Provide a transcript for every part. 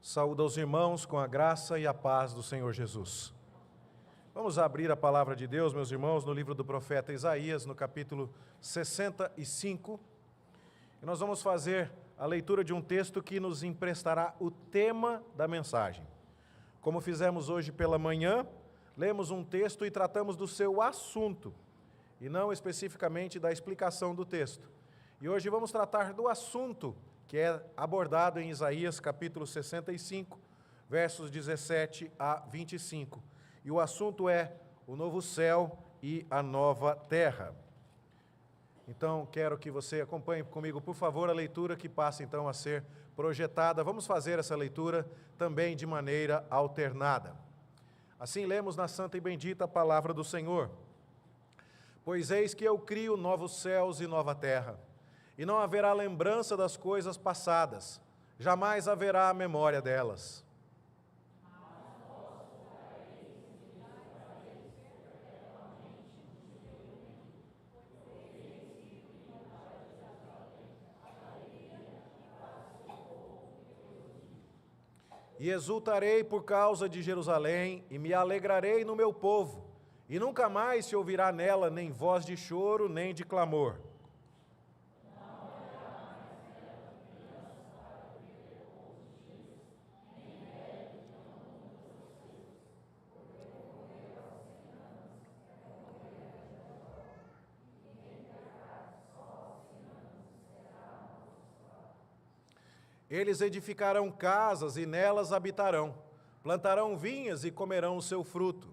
Saúdo aos irmãos com a graça e a paz do Senhor Jesus. Vamos abrir a palavra de Deus, meus irmãos, no livro do profeta Isaías, no capítulo 65. E nós vamos fazer a leitura de um texto que nos emprestará o tema da mensagem. Como fizemos hoje pela manhã, lemos um texto e tratamos do seu assunto, e não especificamente da explicação do texto. E hoje vamos tratar do assunto que é abordado em Isaías capítulo 65, versos 17 a 25. E o assunto é o novo céu e a nova terra. Então, quero que você acompanhe comigo, por favor, a leitura que passa então a ser projetada. Vamos fazer essa leitura também de maneira alternada. Assim lemos na santa e bendita palavra do Senhor. Pois eis que eu crio novos céus e nova terra, e não haverá lembrança das coisas passadas, jamais haverá memória delas. E exultarei por causa de Jerusalém, e me alegrarei no meu povo, e nunca mais se ouvirá nela nem voz de choro, nem de clamor. Eles edificarão casas e nelas habitarão, plantarão vinhas e comerão o seu fruto.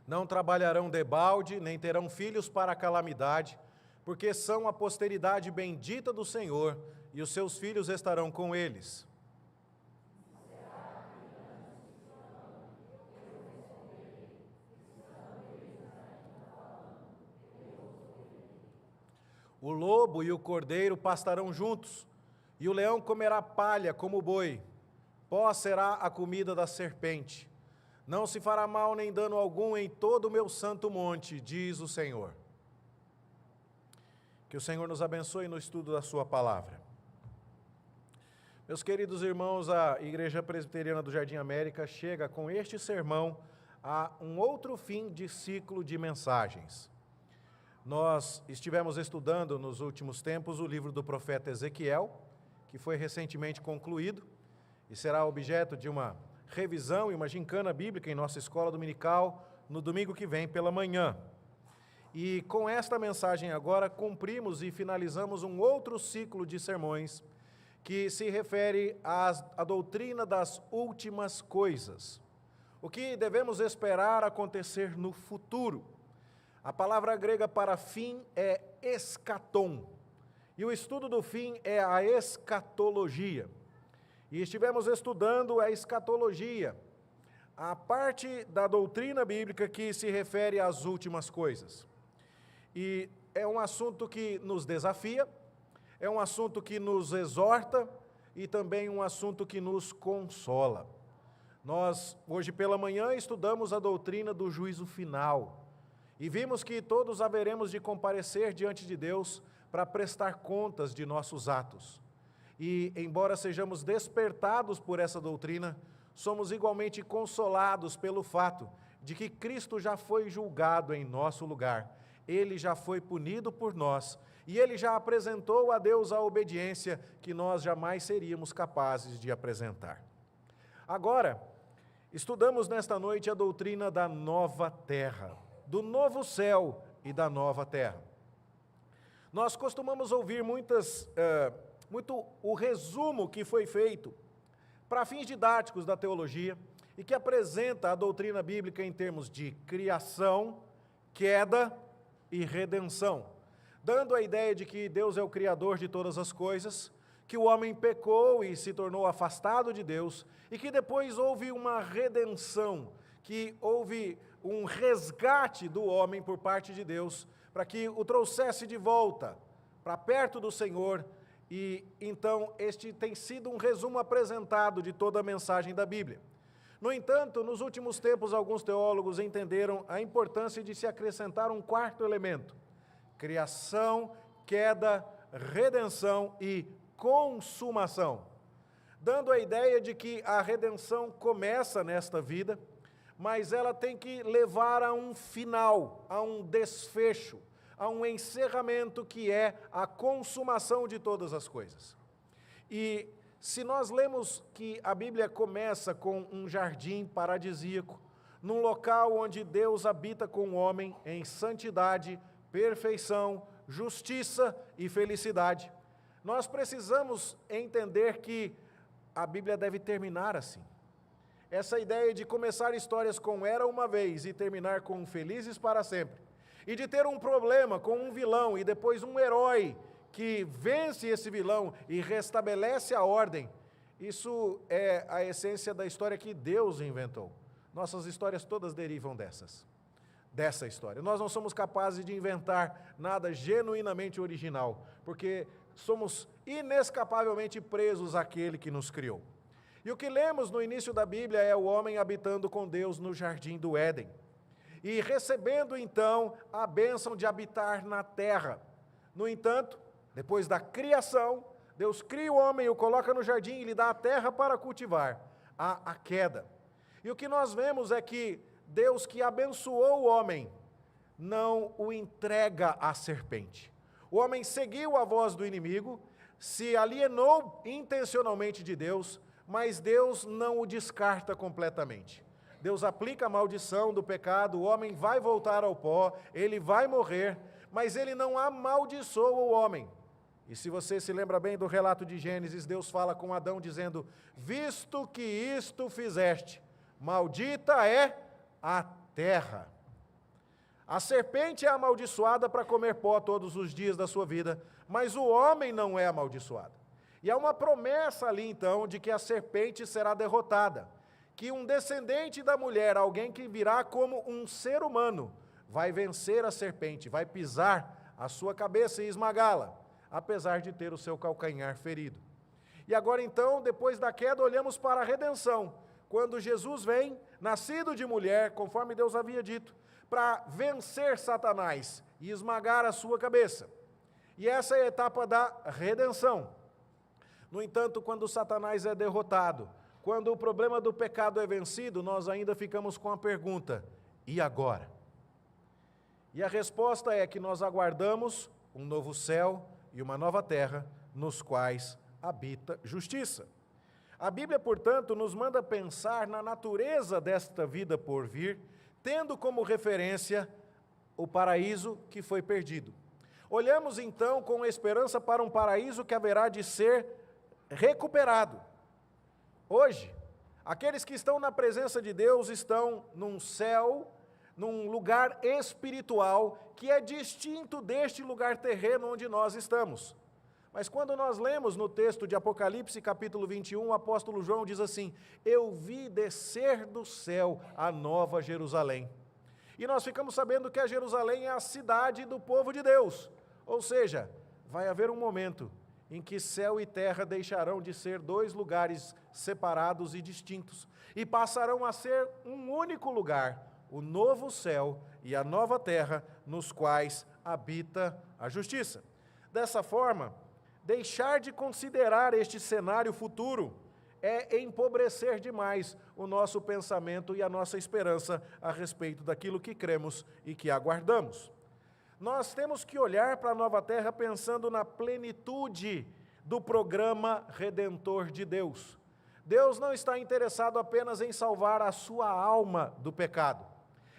Não trabalharão debalde, nem terão filhos para a calamidade, porque são a posteridade bendita do Senhor, e os seus filhos estarão com eles. O lobo e o cordeiro pastarão juntos, e o leão comerá palha como o boi. Pó será a comida da serpente. Não se fará mal nem dano algum em todo o meu santo monte, diz o Senhor. Que o Senhor nos abençoe no estudo da sua palavra. Meus queridos irmãos, a Igreja Presbiteriana do Jardim América chega com este sermão a um outro fim de ciclo de mensagens. Nós estivemos estudando nos últimos tempos o livro do profeta Ezequiel, que foi recentemente concluído e será objeto de uma revisão e uma gincana bíblica em nossa escola dominical no domingo que vem pela manhã. E com esta mensagem agora cumprimos e finalizamos um outro ciclo de sermões que se refere à doutrina das últimas coisas. O que devemos esperar acontecer no futuro. A palavra grega para fim é eschaton, e o estudo do fim é a escatologia. E estivemos estudando a escatologia, a parte da doutrina bíblica que se refere às últimas coisas. E é um assunto que nos desafia, é um assunto que nos exorta e também um assunto que nos consola. Nós, hoje pela manhã, estudamos a doutrina do juízo final e vimos que todos haveremos de comparecer diante de Deus para prestar contas de nossos atos. E, embora sejamos despertados por essa doutrina, somos igualmente consolados pelo fato de que Cristo já foi julgado em nosso lugar. Ele já foi punido por nós, e Ele já apresentou a Deus a obediência que nós jamais seríamos capazes de apresentar. Agora, estudamos nesta noite a doutrina da nova terra, do novo céu e da nova terra. Nós costumamos ouvir muito o resumo que foi feito para fins didáticos da teologia e que apresenta a doutrina bíblica em termos de criação, queda e redenção, dando a ideia de que Deus é o Criador de todas as coisas, que o homem pecou e se tornou afastado de Deus, e que depois houve uma redenção, que houve um resgate do homem por parte de Deus, para que o trouxesse de volta para perto do Senhor E então este tem sido um resumo apresentado de toda a mensagem da Bíblia. No entanto, nos últimos tempos, alguns teólogos entenderam a importância de se acrescentar um quarto elemento: criação, queda, redenção e consumação, dando a ideia de que a redenção começa nesta vida, mas ela tem que levar a um final, a um desfecho, a um encerramento que é a consumação de todas as coisas. E se nós lemos que a Bíblia começa com um jardim paradisíaco, num local onde Deus habita com o homem em santidade, perfeição, justiça e felicidade, nós precisamos entender que a Bíblia deve terminar assim. Essa ideia de começar histórias com era uma vez e terminar com felizes para sempre, e de ter um problema com um vilão e depois um herói que vence esse vilão e restabelece a ordem, isso é a essência da história que Deus inventou. Nossas histórias todas derivam dessa história. Nós não somos capazes de inventar nada genuinamente original, porque somos inescapavelmente presos àquele que nos criou. E o que lemos no início da Bíblia é o homem habitando com Deus no jardim do Éden, e recebendo então a bênção de habitar na terra. No entanto, depois da criação, Deus cria o homem, o coloca no jardim e lhe dá a terra para cultivar. Há a queda. E o que nós vemos é que Deus, que abençoou o homem, não o entrega à serpente. O homem seguiu a voz do inimigo, se alienou intencionalmente de Deus, mas Deus não o descarta completamente. Deus aplica a maldição do pecado, o homem vai voltar ao pó, ele vai morrer, mas ele não amaldiçoa o homem. E se você se lembra bem do relato de Gênesis, Deus fala com Adão dizendo: visto que isto fizeste, maldita é a terra. A serpente é amaldiçoada para comer pó todos os dias da sua vida, mas o homem não é amaldiçoado. E há uma promessa ali então de que a serpente será derrotada, que um descendente da mulher, alguém que virá como um ser humano, vai vencer a serpente, vai pisar a sua cabeça e esmagá-la, apesar de ter o seu calcanhar ferido. E agora então, depois da queda, olhamos para a redenção, quando Jesus vem, nascido de mulher, conforme Deus havia dito, para vencer Satanás e esmagar a sua cabeça. E essa é a etapa da redenção. No entanto, quando Satanás é derrotado, quando o problema do pecado é vencido, nós ainda ficamos com a pergunta: e agora? E a resposta é que nós aguardamos um novo céu e uma nova terra, nos quais habita justiça. A Bíblia, portanto, nos manda pensar na natureza desta vida por vir, tendo como referência o paraíso que foi perdido. Olhamos então com esperança para um paraíso que haverá de ser recuperado. Hoje, aqueles que estão na presença de Deus estão num céu, num lugar espiritual que é distinto deste lugar terreno onde nós estamos. Mas quando nós lemos no texto de Apocalipse, capítulo 21, o apóstolo João diz assim: eu vi descer do céu a nova Jerusalém. E nós ficamos sabendo que a Jerusalém é a cidade do povo de Deus. Ou seja, vai haver um momento em que céu e terra deixarão de ser dois lugares separados e distintos, e passarão a ser um único lugar, o novo céu e a nova terra, nos quais habita a justiça. Dessa forma, deixar de considerar este cenário futuro é empobrecer demais o nosso pensamento e a nossa esperança a respeito daquilo que cremos e que aguardamos. Nós temos que olhar para a nova terra pensando na plenitude do programa redentor de Deus. Deus não está interessado apenas em salvar a sua alma do pecado.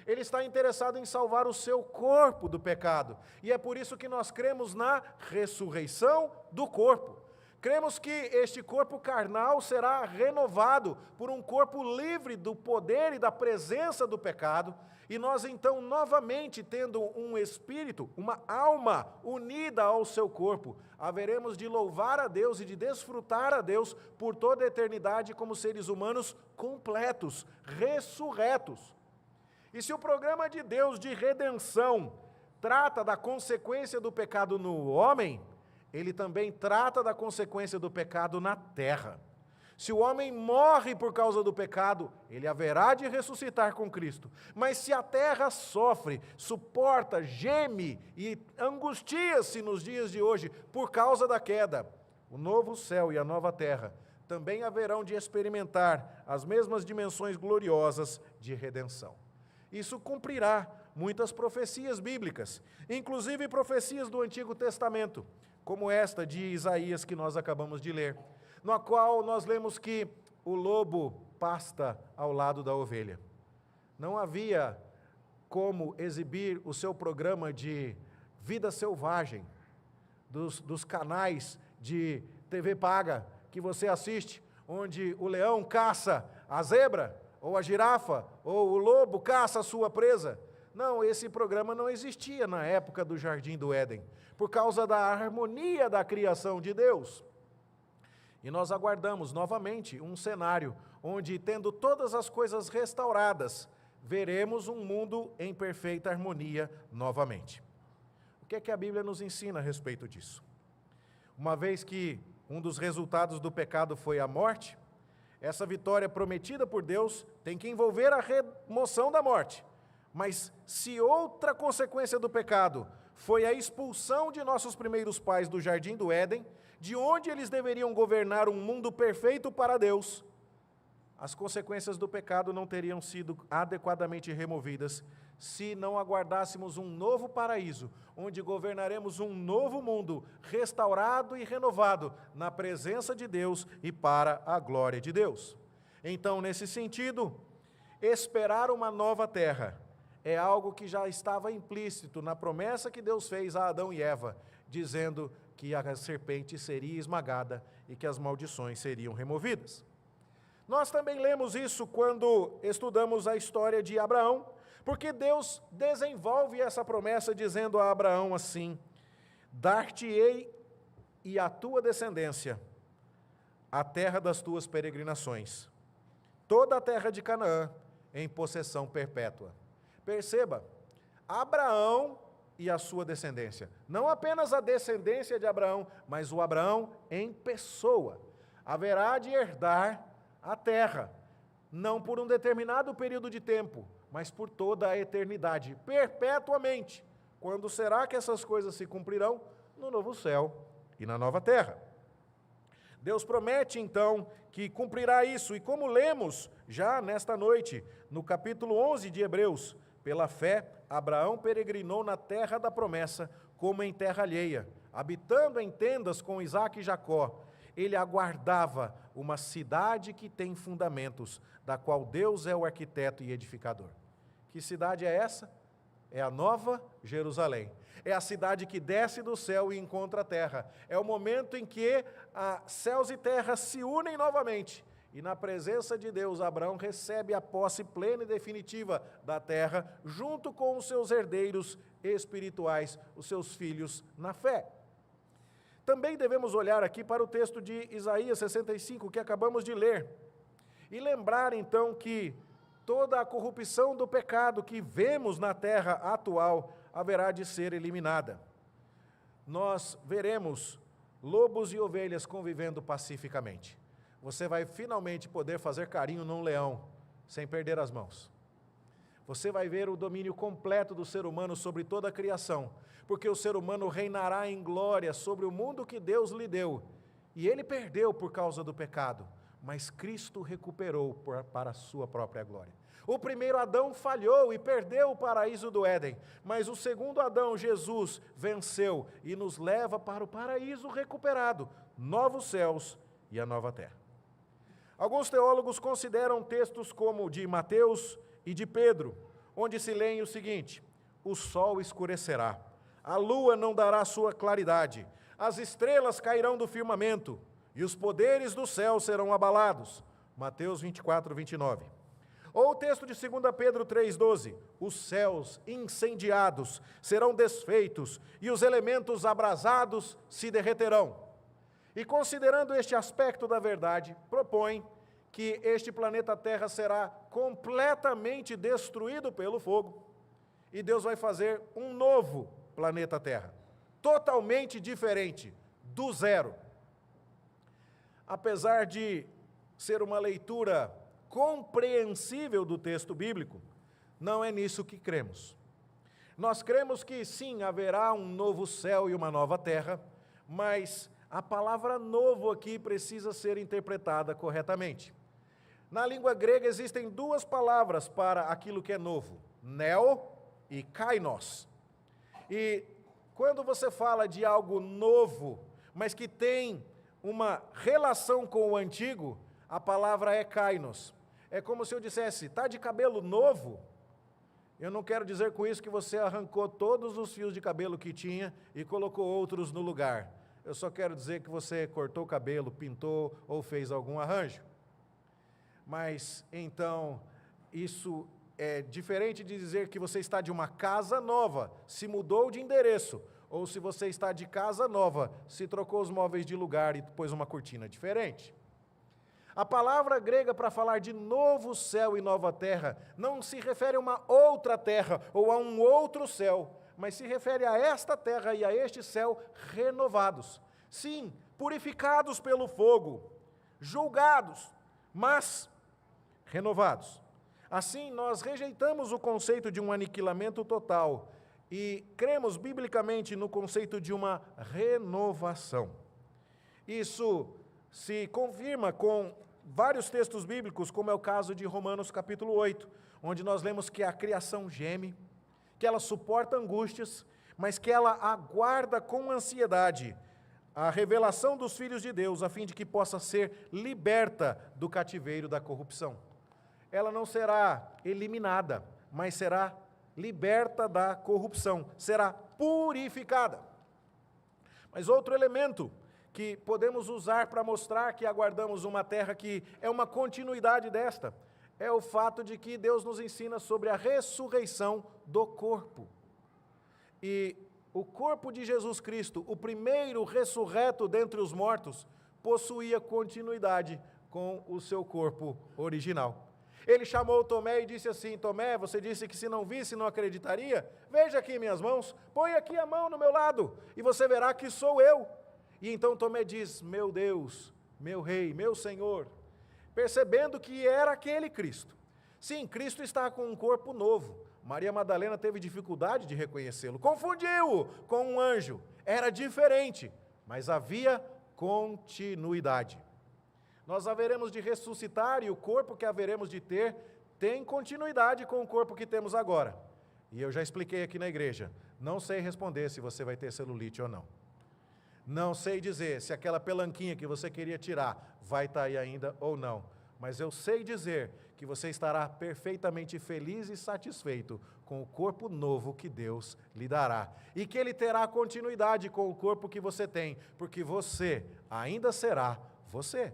Ele está interessado em salvar o seu corpo do pecado. E é por isso que nós cremos na ressurreição do corpo. Cremos que este corpo carnal será renovado por um corpo livre do poder e da presença do pecado, e nós então novamente, tendo um espírito, uma alma unida ao seu corpo, haveremos de louvar a Deus e de desfrutar a Deus por toda a eternidade como seres humanos completos, ressurretos. E se o programa de Deus de redenção trata da consequência do pecado no homem, ele também trata da consequência do pecado na terra. Se o homem morre por causa do pecado, ele haverá de ressuscitar com Cristo. Mas se a terra sofre, suporta, geme e angustia-se nos dias de hoje por causa da queda, o novo céu e a nova terra também haverão de experimentar as mesmas dimensões gloriosas de redenção. Isso cumprirá muitas profecias bíblicas, inclusive profecias do Antigo Testamento, como esta de Isaías que nós acabamos de ler, na qual nós lemos que o lobo pasta ao lado da ovelha. Não havia como exibir o seu programa de vida selvagem, dos canais de TV paga que você assiste, onde o leão caça a zebra, ou a girafa, ou o lobo caça a sua presa. Não, esse programa não existia na época do Jardim do Éden, por causa da harmonia da criação de Deus. E nós aguardamos novamente um cenário onde, tendo todas as coisas restauradas, veremos um mundo em perfeita harmonia novamente. O que é que a Bíblia nos ensina a respeito disso? Uma vez que um dos resultados do pecado foi a morte, essa vitória prometida por Deus tem que envolver a remoção da morte. Mas se outra consequência do pecado foi a expulsão de nossos primeiros pais do Jardim do Éden, de onde eles deveriam governar um mundo perfeito para Deus, as consequências do pecado não teriam sido adequadamente removidas se não aguardássemos um novo paraíso, onde governaremos um novo mundo, restaurado e renovado, na presença de Deus e para a glória de Deus. Então, nesse sentido, esperar uma nova terra é algo que já estava implícito na promessa que Deus fez a Adão e Eva, dizendo que a serpente seria esmagada e que as maldições seriam removidas. Nós também lemos isso quando estudamos a história de Abraão, porque Deus desenvolve essa promessa dizendo a Abraão assim: dar-te-ei e a tua descendência a terra das tuas peregrinações, toda a terra de Canaã em possessão perpétua. Perceba, Abraão e a sua descendência, não apenas a descendência de Abraão, mas o Abraão em pessoa, haverá de herdar a terra, não por um determinado período de tempo, mas por toda a eternidade, perpetuamente. Quando será que essas coisas se cumprirão? No novo céu e na nova terra. Deus promete, então, que cumprirá isso, e como lemos já nesta noite, no capítulo 11 de Hebreus, pela fé, Abraão peregrinou na terra da promessa, como em terra alheia, habitando em tendas com Isaque e Jacó. Ele aguardava uma cidade que tem fundamentos, da qual Deus é o arquiteto e edificador. Que cidade é essa? É a Nova Jerusalém. É a cidade que desce do céu e encontra a terra. É o momento em que céus e terra se unem novamente. E na presença de Deus, Abraão recebe a posse plena e definitiva da terra, junto com os seus herdeiros espirituais, os seus filhos na fé. Também devemos olhar aqui para o texto de Isaías 65, que acabamos de ler, e lembrar então que toda a corrupção do pecado que vemos na terra atual haverá de ser eliminada. Nós veremos lobos e ovelhas convivendo pacificamente. Você vai finalmente poder fazer carinho num leão, sem perder as mãos. Você vai ver o domínio completo do ser humano sobre toda a criação, porque o ser humano reinará em glória sobre o mundo que Deus lhe deu. E ele perdeu por causa do pecado, mas Cristo recuperou para a sua própria glória. O primeiro Adão falhou e perdeu o paraíso do Éden, mas o segundo Adão, Jesus, venceu e nos leva para o paraíso recuperado, novos céus e a nova terra. Alguns teólogos consideram textos como o de Mateus e de Pedro, onde se leem o seguinte: o sol escurecerá, a lua não dará sua claridade, as estrelas cairão do firmamento, e os poderes do céu serão abalados. Mateus 24, 29. Ou o texto de 2 Pedro 3,12, os céus incendiados serão desfeitos, e os elementos abrasados se derreterão. E considerando este aspecto da verdade, propõe que este planeta Terra será completamente destruído pelo fogo, e Deus vai fazer um novo planeta Terra, totalmente diferente do zero. Apesar de ser uma leitura compreensível do texto bíblico, não é nisso que cremos. Nós cremos que sim, haverá um novo céu e uma nova terra, mas a palavra novo aqui precisa ser interpretada corretamente. Na língua grega existem duas palavras para aquilo que é novo, neo e kainos. E quando você fala de algo novo, mas que tem uma relação com o antigo, a palavra é kainos. É como se eu dissesse, está de cabelo novo? Eu não quero dizer com isso que você arrancou todos os fios de cabelo que tinha e colocou outros no lugar. Eu só quero dizer que você cortou o cabelo, pintou ou fez algum arranjo. Mas, então, isso é diferente de dizer que você está de uma casa nova, se mudou de endereço, ou se você está de casa nova, se trocou os móveis de lugar e pôs uma cortina diferente. A palavra grega para falar de novo céu e nova terra não se refere a uma outra terra ou a um outro céu, mas se refere a esta terra e a este céu renovados. Sim, purificados pelo fogo, julgados, mas renovados. Assim, nós rejeitamos o conceito de um aniquilamento total e cremos biblicamente no conceito de uma renovação. Isso se confirma com vários textos bíblicos, como é o caso de Romanos capítulo 8, onde nós lemos que a criação geme, que ela suporta angústias, mas que ela aguarda com ansiedade a revelação dos filhos de Deus, a fim de que possa ser liberta do cativeiro da corrupção. Ela não será eliminada, mas será liberta da corrupção, será purificada. Mas outro elemento que podemos usar para mostrar que aguardamos uma terra que é uma continuidade desta, é o fato de que Deus nos ensina sobre a ressurreição do corpo. E o corpo de Jesus Cristo, o primeiro ressurreto dentre os mortos, possuía continuidade com o seu corpo original. Ele chamou Tomé e disse assim, Tomé, você disse que se não visse não acreditaria? Veja aqui minhas mãos, põe aqui a mão no meu lado, e você verá que sou eu. E então Tomé diz, meu Deus, meu Rei, meu Senhor, percebendo que era aquele Cristo. Sim, Cristo está com um corpo novo. Maria Madalena teve dificuldade de reconhecê-lo, confundiu-o com um anjo. Era diferente, mas havia continuidade. Nós haveremos de ressuscitar e o corpo que haveremos de ter tem continuidade com o corpo que temos agora. E eu já expliquei aqui na igreja, não sei responder se você vai ter celulite ou não. Não sei dizer se aquela pelanquinha que você queria tirar vai estar aí ainda ou não, mas eu sei dizer que você estará perfeitamente feliz e satisfeito com o corpo novo que Deus lhe dará, e que Ele terá continuidade com o corpo que você tem, porque você ainda será você.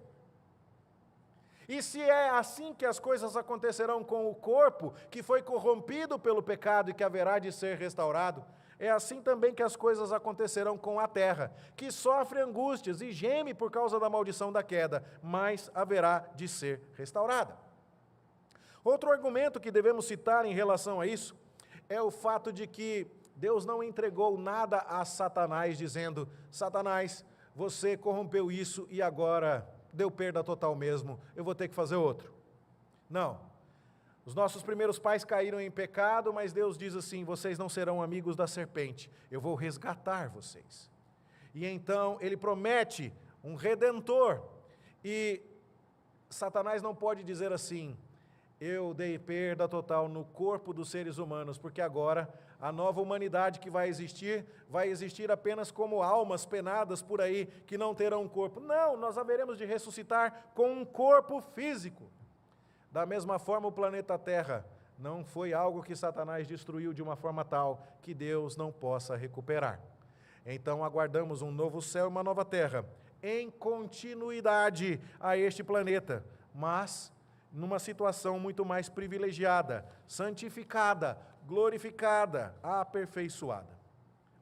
E se é assim que as coisas acontecerão com o corpo, que foi corrompido pelo pecado e que haverá de ser restaurado, é assim também que as coisas acontecerão com a terra, que sofre angústias e geme por causa da maldição da queda, mas haverá de ser restaurada. Outro argumento que devemos citar em relação a isso é o fato de que Deus não entregou nada a Satanás, dizendo, Satanás, você corrompeu isso e agora deu perda total mesmo, eu vou ter que fazer outro. Não. Os nossos primeiros pais caíram em pecado, mas Deus diz assim, vocês não serão amigos da serpente, eu vou resgatar vocês. E então Ele promete um redentor, e Satanás não pode dizer assim, eu dei perda total no corpo dos seres humanos, porque agora a nova humanidade que vai existir apenas como almas penadas por aí, que não terão um corpo. Não, nós haveremos de ressuscitar com um corpo físico. Da mesma forma, o planeta Terra não foi algo que Satanás destruiu de uma forma tal que Deus não possa recuperar. Então, aguardamos um novo céu e uma nova terra, em continuidade a este planeta, mas numa situação muito mais privilegiada, santificada, glorificada, aperfeiçoada.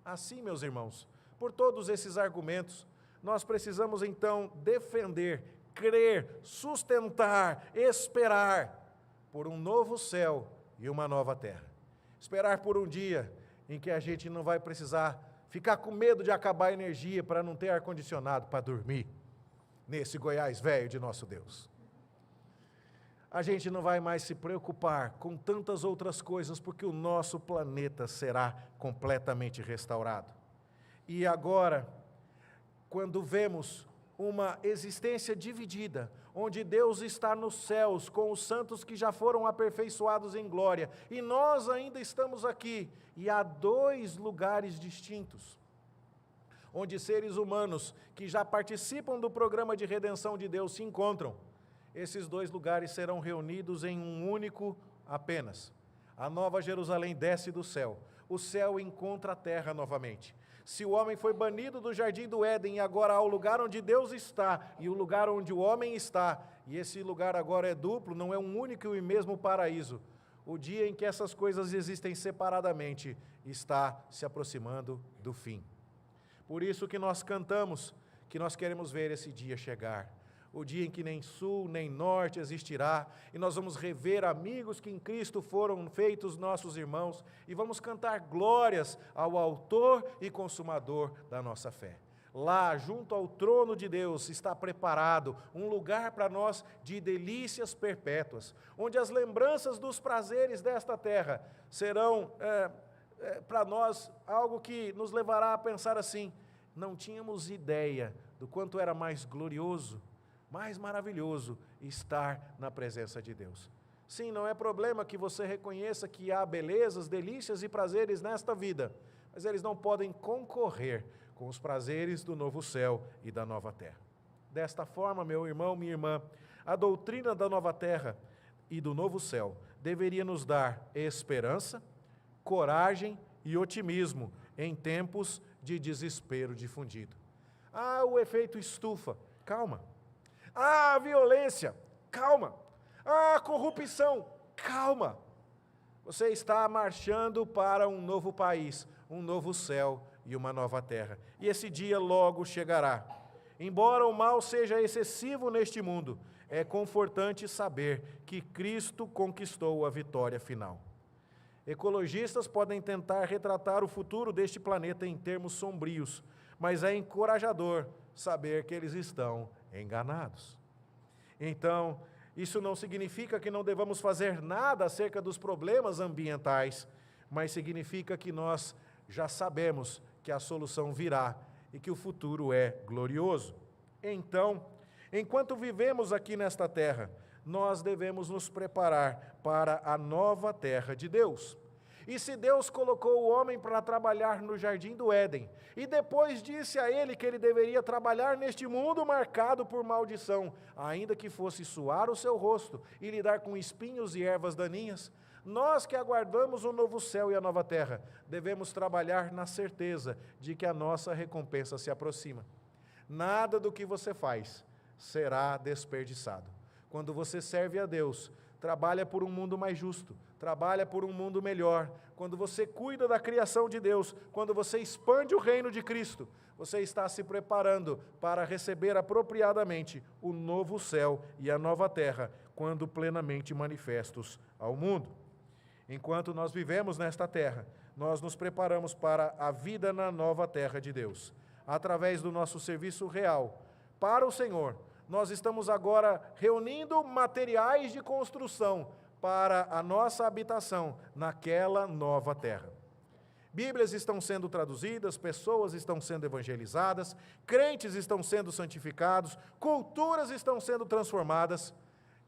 Assim, meus irmãos, por todos esses argumentos, nós precisamos então defender, crer, sustentar, esperar por um novo céu e uma nova terra. Esperar por um dia em que a gente não vai precisar ficar com medo de acabar a energia para não ter ar-condicionado para dormir nesse Goiás velho de nosso Deus. A gente não vai mais se preocupar com tantas outras coisas, porque o nosso planeta será completamente restaurado. E agora, quando vemos uma existência dividida, onde Deus está nos céus com os santos que já foram aperfeiçoados em glória, e nós ainda estamos aqui, e há dois lugares distintos, onde seres humanos que já participam do programa de redenção de Deus se encontram. Esses dois lugares serão reunidos em um único apenas. A Nova Jerusalém desce do céu, o céu encontra a terra novamente. Se o homem foi banido do jardim do Éden e agora há o lugar onde Deus está e o lugar onde o homem está, e esse lugar agora é duplo, não é um único e mesmo paraíso, o dia em que essas coisas existem separadamente está se aproximando do fim. Por isso que nós cantamos, que nós queremos ver esse dia chegar. O dia em que nem sul nem norte existirá, e nós vamos rever amigos que em Cristo foram feitos nossos irmãos, e vamos cantar glórias ao autor e consumador da nossa fé. Lá, junto ao trono de Deus, está preparado um lugar para nós de delícias perpétuas, onde as lembranças dos prazeres desta terra serão, para nós, algo que nos levará a pensar assim: não tínhamos ideia do quanto era mais glorioso, mais maravilhoso estar na presença de Deus. Sim, não é problema que você reconheça que há belezas, delícias e prazeres nesta vida, mas eles não podem concorrer com os prazeres do novo céu e da nova terra. Desta forma, meu irmão, minha irmã, a doutrina da nova terra e do novo céu deveria nos dar esperança, coragem e otimismo em tempos de desespero difundido. Ah, o efeito estufa, calma. Ah, violência, calma. Ah, corrupção, calma. Você está marchando para um novo país, um novo céu e uma nova terra. E esse dia logo chegará. Embora o mal seja excessivo neste mundo, é confortante saber que Cristo conquistou a vitória final. Ecologistas podem tentar retratar o futuro deste planeta em termos sombrios, mas é encorajador saber que eles estão enganados. Então, isso não significa que não devamos fazer nada acerca dos problemas ambientais, mas significa que nós já sabemos que a solução virá e que o futuro é glorioso. Então, enquanto vivemos aqui nesta terra, nós devemos nos preparar para a nova terra de Deus. E se Deus colocou o homem para trabalhar no jardim do Éden, e depois disse a ele que ele deveria trabalhar neste mundo marcado por maldição, ainda que fosse suar o seu rosto e lidar com espinhos e ervas daninhas, nós que aguardamos o novo céu e a nova terra, devemos trabalhar na certeza de que a nossa recompensa se aproxima. Nada do que você faz será desperdiçado. Quando você serve a Deus, trabalha por um mundo mais justo, trabalha por um mundo melhor. Quando você cuida da criação de Deus, quando você expande o reino de Cristo, você está se preparando para receber apropriadamente o novo céu e a nova terra, quando plenamente manifestos ao mundo. Enquanto nós vivemos nesta terra, nós nos preparamos para a vida na nova terra de Deus. Através do nosso serviço real para o Senhor, nós estamos agora reunindo materiais de construção para a nossa habitação naquela nova terra. Bíblias estão sendo traduzidas, pessoas estão sendo evangelizadas, crentes estão sendo santificados, culturas estão sendo transformadas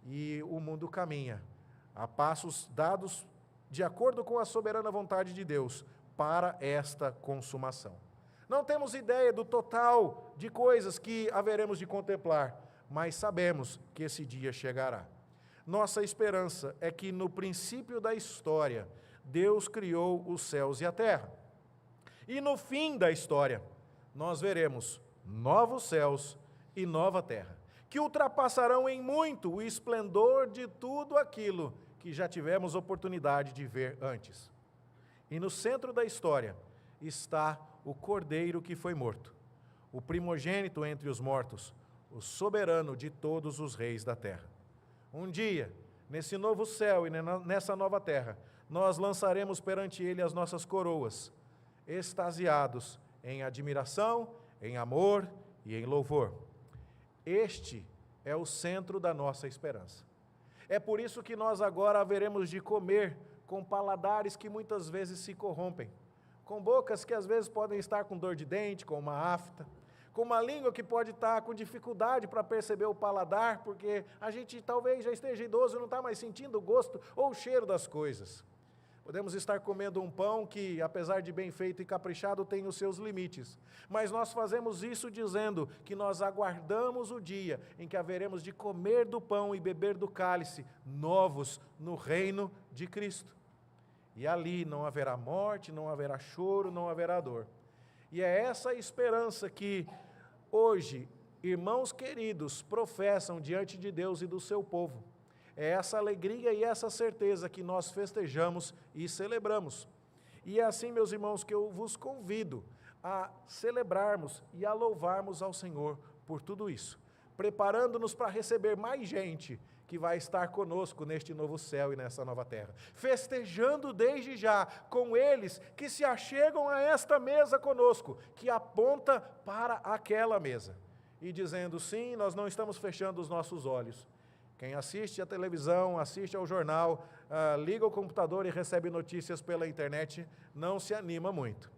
e o mundo caminha a passos dados de acordo com a soberana vontade de Deus para esta consumação. Não temos ideia do total de coisas que haveremos de contemplar, mas sabemos que esse dia chegará. Nossa esperança é que no princípio da história, Deus criou os céus e a terra. E no fim da história, nós veremos novos céus e nova terra, que ultrapassarão em muito o esplendor de tudo aquilo que já tivemos oportunidade de ver antes. E no centro da história está o Cordeiro que foi morto, o primogênito entre os mortos, o soberano de todos os reis da terra. Um dia, nesse novo céu e nessa nova terra, nós lançaremos perante ele as nossas coroas, extasiados em admiração, em amor e em louvor. Este é o centro da nossa esperança. É por isso que nós agora haveremos de comer com paladares que muitas vezes se corrompem, com bocas que às vezes podem estar com dor de dente, com uma afta, com uma língua que pode estar com dificuldade para perceber o paladar, porque a gente talvez já esteja idoso e não está mais sentindo o gosto ou o cheiro das coisas. Podemos estar comendo um pão que, apesar de bem feito e caprichado, tem os seus limites. Mas nós fazemos isso dizendo que nós aguardamos o dia em que haveremos de comer do pão e beber do cálice, novos no reino de Cristo. E ali não haverá morte, não haverá choro, não haverá dor. E é essa esperança que hoje irmãos queridos professam diante de Deus e do seu povo. É essa alegria e essa certeza que nós festejamos e celebramos. E é assim, meus irmãos, que eu vos convido a celebrarmos e a louvarmos ao Senhor por tudo isso, preparando-nos para receber mais gente que vai estar conosco neste novo céu e nessa nova terra, festejando desde já com eles que se achegam a esta mesa conosco, que aponta para aquela mesa, e dizendo, sim, nós não estamos fechando os nossos olhos. Quem assiste à televisão, assiste ao jornal, liga o computador e recebe notícias pela internet, não se anima muito.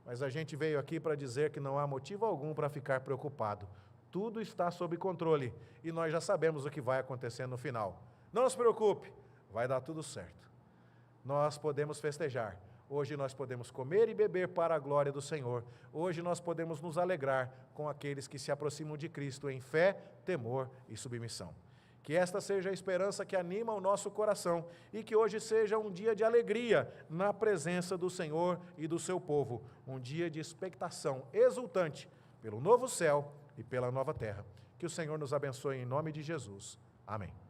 Mas a gente veio aqui para dizer que não há motivo algum para ficar preocupado. Tudo está sob controle e nós já sabemos o que vai acontecer no final. Não se preocupe, vai dar tudo certo. Nós podemos festejar. Hoje nós podemos comer e beber para a glória do Senhor. Hoje nós podemos nos alegrar com aqueles que se aproximam de Cristo em fé, temor e submissão. Que esta seja a esperança que anima o nosso coração e que hoje seja um dia de alegria na presença do Senhor e do seu povo, um dia de expectação exultante pelo novo céu e pela nova terra. Que o Senhor nos abençoe em nome de Jesus. Amém.